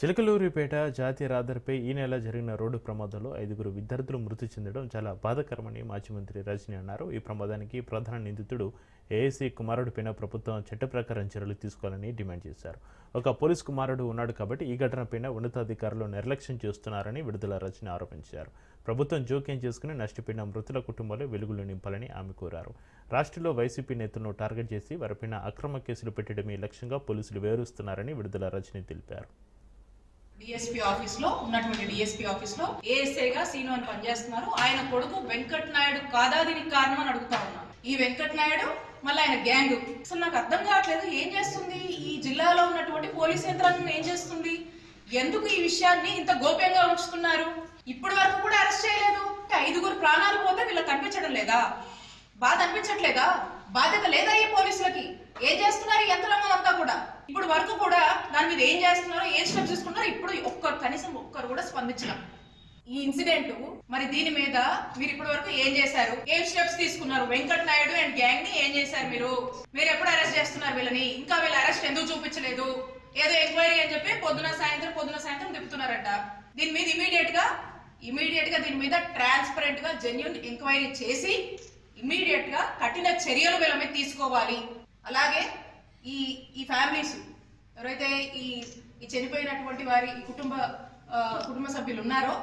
చిలకలూరిపేట జాతీయ రహదారిపై ఈ నెల జరిగిన రోడ్డు ప్రమాదంలో 5 విద్యార్థులు మృతి చెందడం చాలా బాధాకరమని మాజీ మంత్రి రజనీ అన్నారు. ఈ ప్రమాదానికి ప్రధాన నిందితుడు ఏఎస్సీ కుమారుడిపైన ప్రభుత్వం చట్ట ప్రకారం చర్యలు తీసుకోవాలని డిమాండ్ చేశారు. ఒక పోలీస్ కుమారుడు ఉన్నాడు కాబట్టి ఈ ఘటనపైన ఉన్నతాధికారులు నిర్లక్ష్యం చేస్తున్నారని విడుదల రజనీ ఆరోపించారు. ప్రభుత్వం జోక్యం చేసుకుని నష్టపోయిన మృతుల కుటుంబాలు వెలుగులు నింపాలని ఆమె కోరారు. రాష్ట్రంలో వైసీపీ నేతలను టార్గెట్ చేసి వారిపైన అక్రమ కేసులు పెట్టడమే లక్ష్యంగా పోలీసులు వివరిస్తున్నారని విడుదల రజనీ తెలిపారు. డిఎస్పీ ఆఫీస్ లో ఉన్నటువంటి డిఎస్పీ ఆఫీస్ లో ఏఎస్ఐగా సీను అని పనిచేస్తున్నారు. ఆయన కొడుకు వెంకట్ నాయుడు కాదా దీనికి కారణం అని అడుగుతా ఉన్నాను. ఈ వెంకట్ నాయుడు మళ్ళీ ఆయన గ్యాంగ్ అసలు నాకు అర్థం కావట్లేదు. ఏం చేస్తుంది ఈ జిల్లాలో ఉన్నటువంటి పోలీస్ యంత్రాంగం? ఏం చేస్తుంది? ఎందుకు ఈ విషయాన్ని ఇంత గోప్యంగా ఉంచుతున్నారు? ఇప్పటి వరకు కూడా అరెస్ట్ చేయలేదు. 5 ప్రాణాలు పోతే వీళ్ళకి కనిపించడం లేదా? బాధ అనిపించట్లేదా? బాధ్యత లేదా ఈ పోలీసులకి? ఏం చేస్తున్నారు ఈ యంత్రాంగం అంతా కూడా? ఇప్పుడు వరకు కూడా దాని మీద ఏం చేస్తున్నారో, ఏం స్టెప్స్ తీసుకున్నారో ఇప్పుడు కనీసం ఒక్కరు కూడా స్పందించడం. ఈ ఇన్సిడెంట్ మరి దీని మీద మీరు ఇప్పటి వరకు ఏం చేశారు? ఏం స్టెప్స్ తీసుకున్నారు? వెంకట్ నాయుడు అండ్ గ్యాంగ్ ని ఏం చేశారు? మీరు ఎప్పుడు అరెస్ట్ చేస్తున్నారు వీళ్ళని? ఇంకా వీళ్ళ అరెస్ట్ ఎందుకు చూపించలేదు? ఏదో ఎంక్వైరీ అని చెప్పి పొద్దున సాయంత్రం తిప్పుతున్నారట. దీని మీద ఇమీడియట్ గా దీని మీద ట్రాన్స్పరెంట్ గా జెన్యూన్ ఎంక్వైరీ చేసి ఇమీడియట్ గా కఠిన చర్యలు వీళ్ళ మీద తీసుకోవాలి. అలాగే ఈ ఫ్యామిలీస్ ఎవరైతే ఈ చనిపోయినటువంటి వారి కుటుంబ సభ్యులు ఉన్నారో